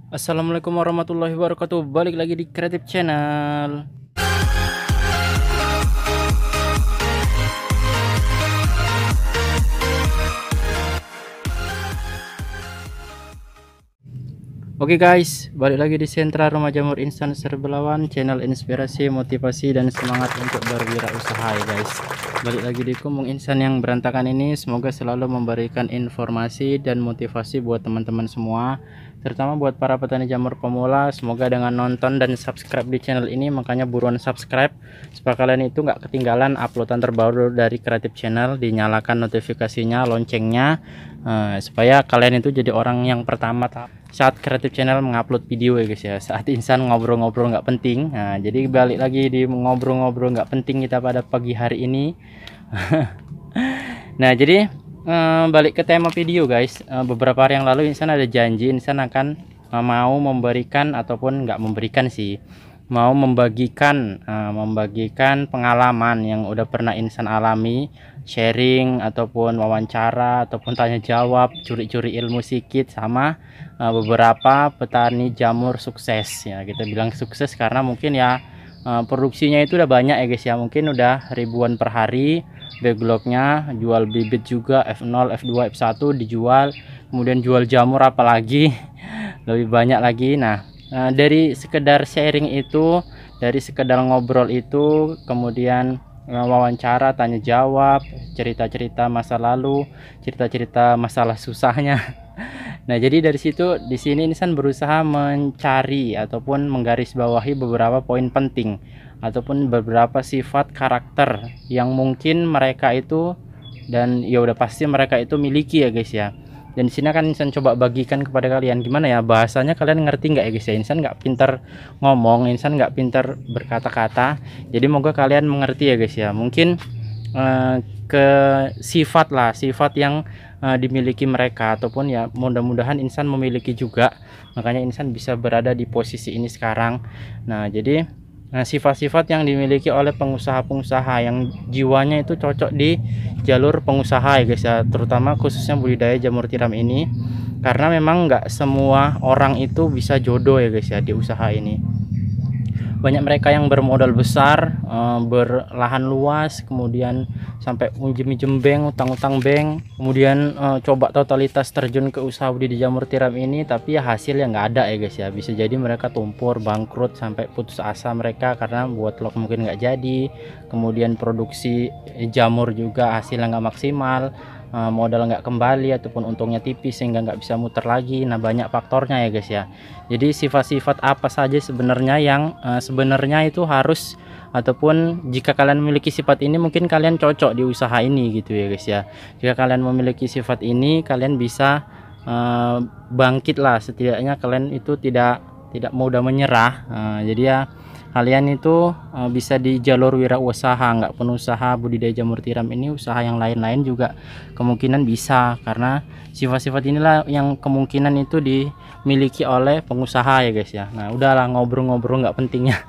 Assalamualaikum warahmatullahi wabarakatuh. Balik lagi di Kreatif Channel. Oke guys, balik lagi di Sentra Rumah Jamur Instan Serbelawan, channel inspirasi, motivasi, dan semangat untuk berwirausaha ya guys. Balik lagi di Kumung Instan yang berantakan ini, semoga selalu memberikan informasi dan motivasi buat teman-teman semua, terutama buat para petani jamur pemula. Semoga dengan nonton dan subscribe di channel ini, makanya buruan subscribe supaya kalian itu nggak ketinggalan uploadan terbaru dari Kreatif Channel. Dinyalakan notifikasinya, loncengnya, supaya kalian itu jadi orang yang pertama saat Kreatif Channel mengupload video ya guys ya. Saat insan ngobrol-ngobrol nggak penting. Nah, jadi balik lagi di ngobrol-ngobrol nggak penting kita pada pagi hari ini. Nah, jadi balik ke tema video guys. Beberapa hari yang lalu insan ada janji insan akan mau memberikan ataupun nggak memberikan sih, mau membagikan pengalaman yang udah pernah insan alami, sharing ataupun wawancara ataupun tanya jawab, curi-curi ilmu sedikit sama beberapa petani jamur sukses ya. Kita bilang sukses karena mungkin ya produksinya itu udah banyak ya guys ya, mungkin udah ribuan per hari backlognya, jual bibit juga F0 F2 F1 dijual, kemudian jual jamur apalagi lebih banyak lagi. Nah, dari sekedar sharing itu, dari sekedar ngobrol itu, kemudian wawancara, tanya jawab, cerita-cerita masa lalu, cerita-cerita masalah susahnya. Nah, jadi dari situ di sini Insan berusaha mencari ataupun menggarisbawahi beberapa poin penting ataupun beberapa sifat karakter yang mungkin mereka itu, dan ya udah pasti mereka itu miliki ya guys ya. Dan di sini akan Insan coba bagikan kepada kalian gimana ya bahasanya, kalian ngerti nggak ya guys ya. Insan nggak pintar ngomong, Insan nggak pintar berkata-kata, jadi moga kalian mengerti ya guys ya. Mungkin ke sifat yang dimiliki mereka, ataupun ya mudah-mudahan Insan memiliki juga, makanya Insan bisa berada di posisi ini sekarang. Nah, jadi sifat-sifat yang dimiliki oleh pengusaha-pengusaha yang jiwanya itu cocok di jalur pengusaha ya guys ya, terutama khususnya budidaya jamur tiram ini, karena memang nggak semua orang itu bisa jodoh ya guys ya di usaha ini. Banyak mereka yang bermodal besar, berlahan luas, kemudian sampai minjem bank, utang-utang bank, kemudian coba totalitas terjun ke usaha budidaya jamur tiram ini, tapi ya hasilnya nggak ada ya guys ya. Bisa jadi mereka tumpur, bangkrut, sampai putus asa mereka karena buat log mungkin nggak jadi, kemudian produksi jamur juga hasilnya nggak maksimal, modal nggak kembali ataupun untungnya tipis sehingga nggak bisa muter lagi. Nah, banyak faktornya ya guys ya. Jadi sifat-sifat apa saja sebenarnya yang sebenarnya itu harus, ataupun jika kalian memiliki sifat ini mungkin kalian cocok di usaha ini gitu ya guys ya. Jika kalian memiliki sifat ini, kalian bisa bangkit lah, setidaknya kalian itu tidak mudah menyerah. Jadi ya kalian itu bisa di jalur wirausaha, nggak penusaha budidaya jamur tiram ini, usaha yang lain-lain juga kemungkinan bisa, karena sifat-sifat inilah yang kemungkinan itu dimiliki oleh pengusaha ya guys ya. Nah, udahlah ngobrol-ngobrol nggak pentingnya.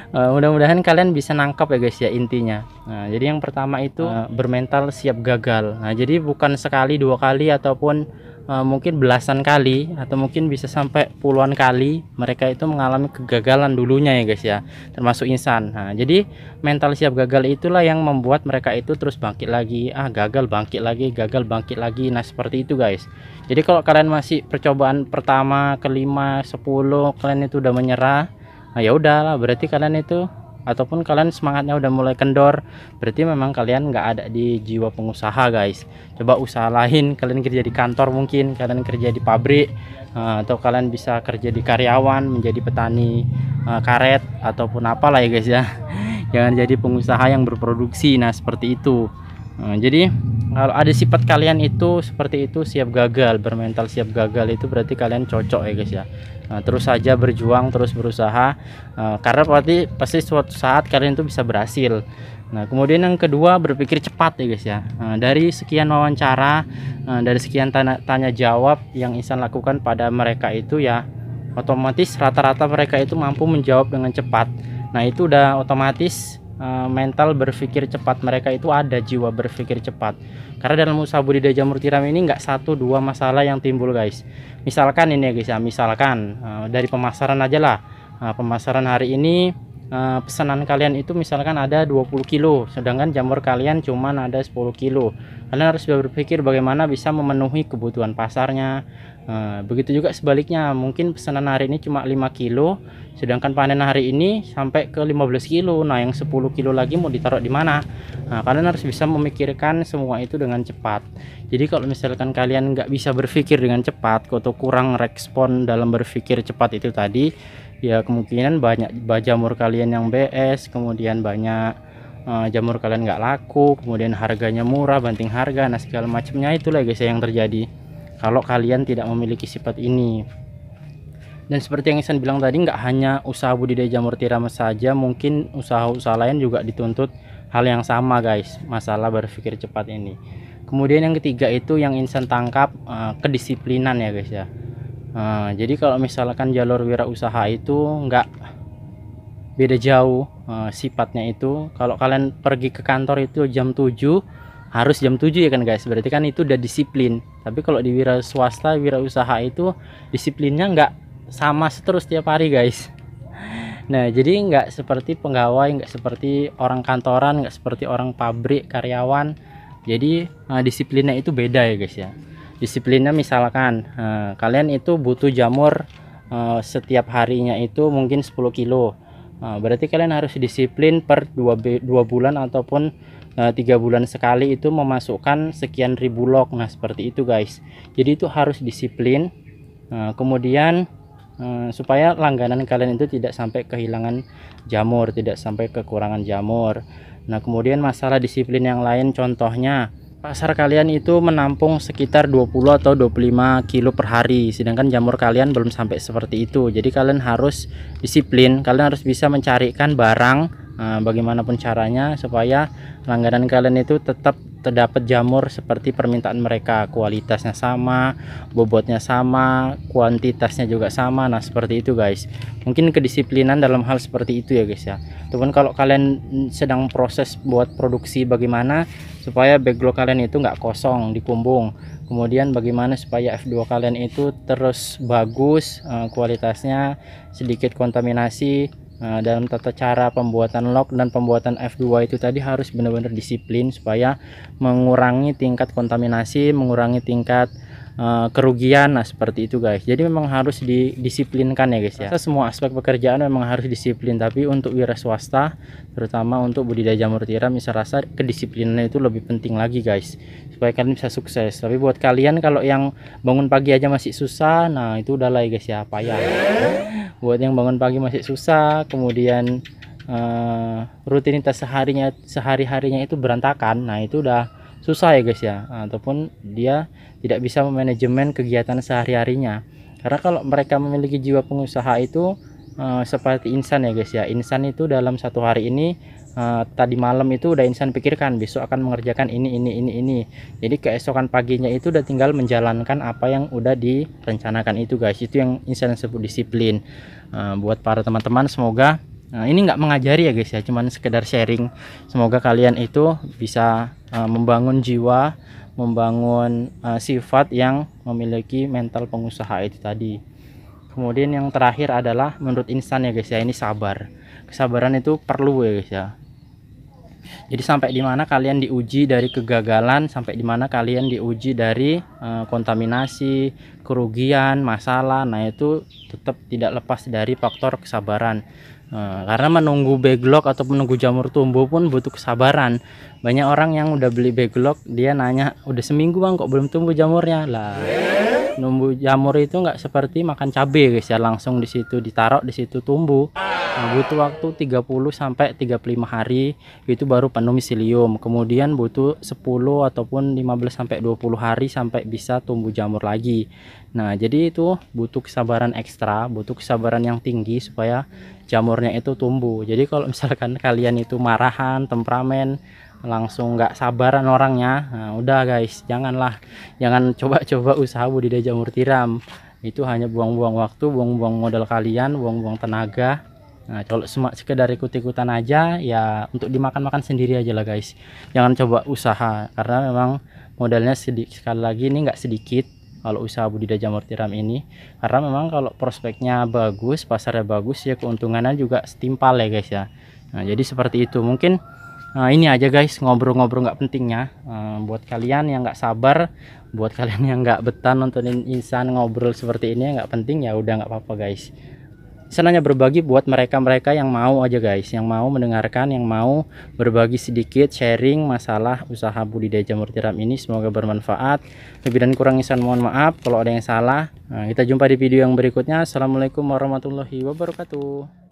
Mudah-mudahan kalian bisa nangkap ya guys ya intinya. Nah, jadi yang pertama itu bermental siap gagal. Nah, jadi bukan sekali dua kali ataupun mungkin belasan kali, atau mungkin bisa sampai puluhan kali mereka itu mengalami kegagalan dulunya ya guys ya, termasuk insan. Nah, jadi mental siap gagal itulah yang membuat mereka itu terus bangkit lagi, gagal bangkit lagi, gagal bangkit lagi. Nah, seperti itu guys. Jadi kalau kalian masih percobaan pertama, kelima, 10 kalian itu udah menyerah, nah ya udahlah, berarti kalian itu, ataupun kalian semangatnya udah mulai kendor, berarti memang kalian nggak ada di jiwa pengusaha guys. Coba usaha lain, kalian kerja di kantor, mungkin kalian kerja di pabrik, atau kalian bisa kerja di karyawan, menjadi petani karet ataupun apalah ya guys ya. Jangan jadi pengusaha yang berproduksi. Nah, seperti itu. Jadi kalau ada sifat kalian itu seperti itu, siap gagal, bermental siap gagal, itu berarti kalian cocok ya guys ya. Terus saja berjuang, terus berusaha, karena pasti suatu saat kalian itu bisa berhasil. Nah, kemudian yang kedua, berpikir cepat ya guys ya. Dari sekian wawancara, dari sekian tanya jawab yang Insan lakukan pada mereka itu ya, otomatis rata-rata mereka itu mampu menjawab dengan cepat. Nah, itu udah otomatis mental berpikir cepat mereka itu ada, jiwa berpikir cepat. Karena dalam usaha budidaya jamur tiram ini nggak satu dua masalah yang timbul guys. Misalkan ini ya guys ya, misalkan dari pemasaran aja lah. Pemasaran hari ini pesanan kalian itu misalkan ada 20 kilo, sedangkan jamur kalian cuman ada 10 kilo. Kalian harus berpikir bagaimana bisa memenuhi kebutuhan pasarnya. Begitu juga sebaliknya, mungkin pesanan hari ini cuma 5 kilo, sedangkan panen hari ini sampai ke 15 kilo. Nah yang 10 kilo lagi mau ditaruh di mana? Kalian harus bisa memikirkan semua itu dengan cepat. Jadi kalau misalkan kalian nggak bisa berpikir dengan cepat atau kurang respon dalam berpikir cepat itu tadi, ya kemungkinan banyak jamur kalian yang BS, kemudian banyak jamur kalian nggak laku, kemudian harganya murah banting harga, nah segala macamnya itulah guys yang terjadi kalau kalian tidak memiliki sifat ini. Dan seperti yang Ihsan bilang tadi, nggak hanya usaha budidaya jamur tiram saja, mungkin usaha-usaha lain juga dituntut hal yang sama guys, masalah berpikir cepat ini. Kemudian yang ketiga itu yang Ihsan tangkap, kedisiplinan ya guys ya. Jadi kalau misalkan jalur wirausaha itu nggak beda jauh sifatnya itu. Kalau kalian pergi ke kantor itu jam 7, harus jam 7 ya kan guys, berarti kan itu udah disiplin. Tapi kalau di wira swasta, wirausaha itu disiplinnya nggak sama terus tiap hari guys. Nah jadi nggak seperti pegawai, nggak seperti orang kantoran, nggak seperti orang pabrik karyawan. Jadi disiplinnya itu beda ya guys ya. Disiplinnya misalkan kalian itu butuh jamur setiap harinya itu mungkin 10 kilo. Berarti kalian harus disiplin per 2 bulan ataupun 3 bulan sekali itu memasukkan sekian ribu log. Nah seperti itu guys. Jadi itu harus disiplin. Kemudian supaya langganan kalian itu tidak sampai kehilangan jamur, tidak sampai kekurangan jamur. Nah kemudian masalah disiplin yang lain, contohnya pasar kalian itu menampung sekitar 20 atau 25 kilo per hari, sedangkan jamur kalian belum sampai seperti itu. Jadi kalian harus disiplin, kalian harus bisa mencarikan barang bagaimanapun caranya supaya langganan kalian itu tetap terdapat jamur seperti permintaan mereka, kualitasnya sama, bobotnya sama, kuantitasnya juga sama. Nah seperti itu guys, mungkin kedisiplinan dalam hal seperti itu ya guys ya. Ataupun kalau kalian sedang proses buat produksi, bagaimana supaya backlog kalian itu nggak kosong dikumbung, kemudian bagaimana supaya F2 kalian itu terus bagus kualitasnya, sedikit kontaminasi. Dalam tata cara pembuatan log dan pembuatan F2 itu tadi harus benar-benar disiplin supaya mengurangi tingkat kontaminasi, mengurangi tingkat kerugian. Nah seperti itu guys. Jadi memang harus didisiplinkan ya guys ya. Semua aspek pekerjaan memang harus disiplin, tapi untuk wira swasta terutama untuk budidaya jamur tiram, saya rasa kedisiplinan itu lebih penting lagi guys, supaya kalian bisa sukses. Tapi buat kalian kalau yang bangun pagi aja masih susah, nah itu udah lah ya guys ya, payah. Buat yang bangun pagi masih susah, kemudian rutinitas sehari-harinya itu berantakan, nah itu udah susah ya guys ya. Ataupun dia tidak bisa memanajemen kegiatan sehari-harinya. Karena kalau mereka memiliki jiwa pengusaha itu seperti Ihsan ya guys ya. Ihsan itu dalam satu hari ini tadi malam itu udah Ihsan pikirkan besok akan mengerjakan ini. Jadi keesokan paginya itu udah tinggal menjalankan apa yang udah direncanakan itu guys. Itu yang Ihsan sebut disiplin. Buat para teman-teman, semoga ini nggak mengajari ya guys ya, cuman sekedar sharing. Semoga kalian itu bisa membangun jiwa, membangun sifat yang memiliki mental pengusaha itu tadi. Kemudian yang terakhir adalah menurut Ihsan ya guys ya, ini sabar. Kesabaran itu perlu ya guys ya. Jadi sampai dimana kalian diuji dari kegagalan, sampai dimana kalian diuji dari kontaminasi, kerugian, masalah. Nah itu tetap tidak lepas dari faktor kesabaran. Karena menunggu backlog atau menunggu jamur tumbuh pun butuh kesabaran. Banyak orang yang udah beli backlog, dia nanya, udah seminggu bang kok belum tumbuh jamurnya lah. Nunggu jamur itu nggak seperti makan cabai guys ya, langsung di situ ditaruh, di situ tumbuh. Butuh waktu 30 sampai 35 hari itu baru penuh miselium. Kemudian butuh 10 ataupun 15 sampai 20 hari sampai bisa tumbuh jamur lagi. Nah, jadi itu butuh kesabaran ekstra, butuh kesabaran yang tinggi supaya jamurnya itu tumbuh. Jadi kalau misalkan kalian itu marahan, temperamen, langsung nggak sabaran orangnya, nah udah guys, jangan coba-coba usaha budidaya jamur tiram. Itu hanya buang-buang waktu, buang-buang modal kalian, buang-buang tenaga. Nah, kalau cuma sekedar ikut-ikutan aja ya untuk dimakan-makan sendiri aja lah guys. Jangan coba usaha karena memang modalnya sedikit, sekali lagi ini nggak sedikit kalau usaha budidaya jamur tiram ini. Karena memang kalau prospeknya bagus, pasarnya bagus ya keuntungannya juga setimpal ya guys ya. Nah, jadi seperti itu. Mungkin ini aja guys, ngobrol-ngobrol nggak pentingnya. Buat kalian yang nggak sabar, buat kalian yang nggak betah nontonin insan ngobrol seperti ini nggak penting, ya udah nggak apa-apa guys. Senangnya berbagi buat mereka-mereka yang mau aja guys, yang mau mendengarkan, yang mau berbagi sedikit sharing masalah usaha budidaya jamur tiram ini. Semoga bermanfaat. Lebih dan kurang insan mohon maaf kalau ada yang salah. Kita jumpa di video yang berikutnya. Assalamualaikum warahmatullahi wabarakatuh.